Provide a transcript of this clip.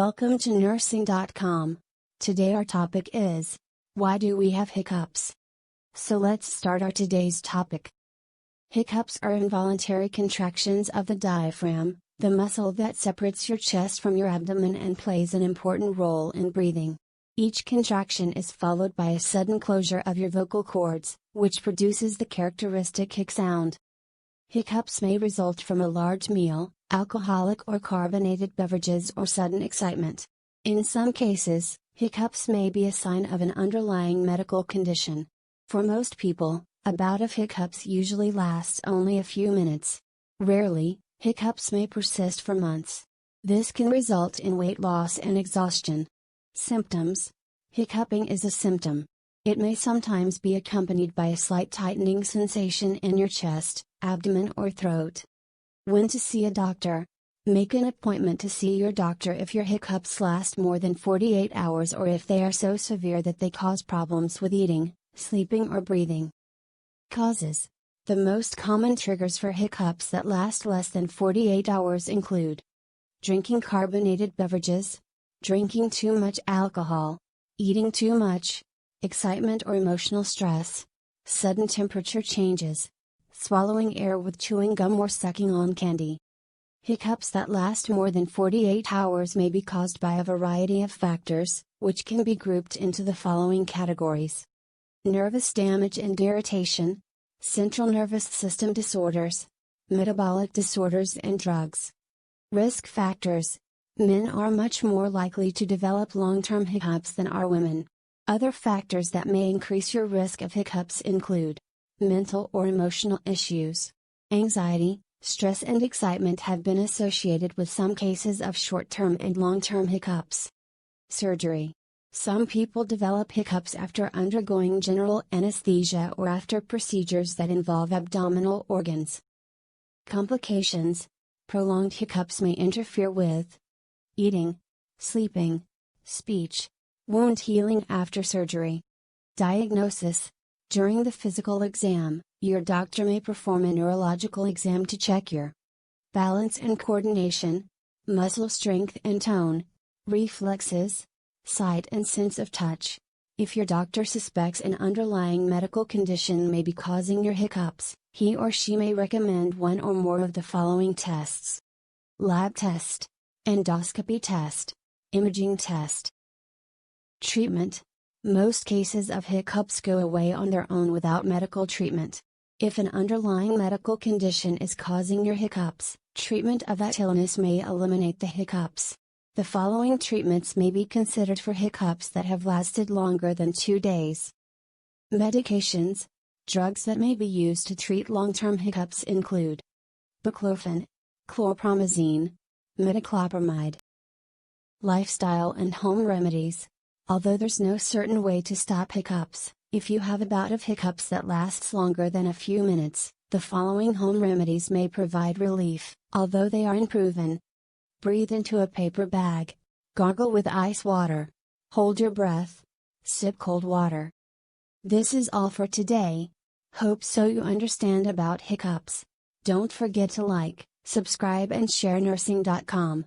Welcome to nursing.com. Today our topic is, why do we have hiccups? So let's start our today's topic. Hiccups are involuntary contractions of the diaphragm, the muscle that separates your chest from your abdomen and plays an important role in breathing. Each contraction is followed by a sudden closure of your vocal cords, which produces the characteristic hic sound. Hiccups may result from a large meal, alcoholic or carbonated beverages, or sudden excitement. In some cases, hiccups may be a sign of an underlying medical condition. For most people, a bout of hiccups usually lasts only a few minutes. Rarely, hiccups may persist for months. This can result in weight loss and exhaustion. Symptoms: hiccuping is a symptom. It may sometimes be accompanied by a slight tightening sensation in your chest, abdomen, or throat. When to see a doctor: make an appointment to see your doctor if your hiccups last more than 48 hours or if they are so severe that they cause problems with eating, sleeping, or breathing. Causes: the most common triggers for hiccups that last less than 48 hours include drinking carbonated beverages, drinking too much alcohol, eating too much, excitement or emotional stress, sudden temperature changes, swallowing air with chewing gum or sucking on candy. Hiccups that last more than 48 hours may be caused by a variety of factors, which can be grouped into the following categories: nervous damage and irritation, central nervous system disorders, metabolic disorders, and drugs. Risk factors: men are much more likely to develop long-term hiccups than are women. Other factors that may increase your risk of hiccups include mental or emotional issues. Anxiety, stress, and excitement have been associated with some cases of short-term and long-term hiccups. Surgery: some people develop hiccups after undergoing general anesthesia or after procedures that involve abdominal organs. Complications: prolonged hiccups may interfere with eating, sleeping, speech, wound healing after surgery. Diagnosis: during the physical exam, your doctor may perform a neurological exam to check your balance and coordination, muscle strength and tone, reflexes, sight and sense of touch. If your doctor suspects an underlying medical condition may be causing your hiccups, he or she may recommend one or more of the following tests: lab test, endoscopy test, imaging test. Treatment: most cases of hiccups go away on their own without medical treatment. If an underlying medical condition is causing your hiccups, treatment of that illness may eliminate the hiccups. The following treatments may be considered for hiccups that have lasted longer than 2 days. Medications: drugs that may be used to treat long-term hiccups include baclofen, chlorpromazine, metoclopramide. Lifestyle and home remedies: although there's no certain way to stop hiccups, if you have a bout of hiccups that lasts longer than a few minutes, the following home remedies may provide relief, although they are unproven. Breathe into a paper bag, gargle with ice water, hold your breath, sip cold water. This is all for today. Hope so you understand about hiccups. Don't forget to like, subscribe, and share nursing.com.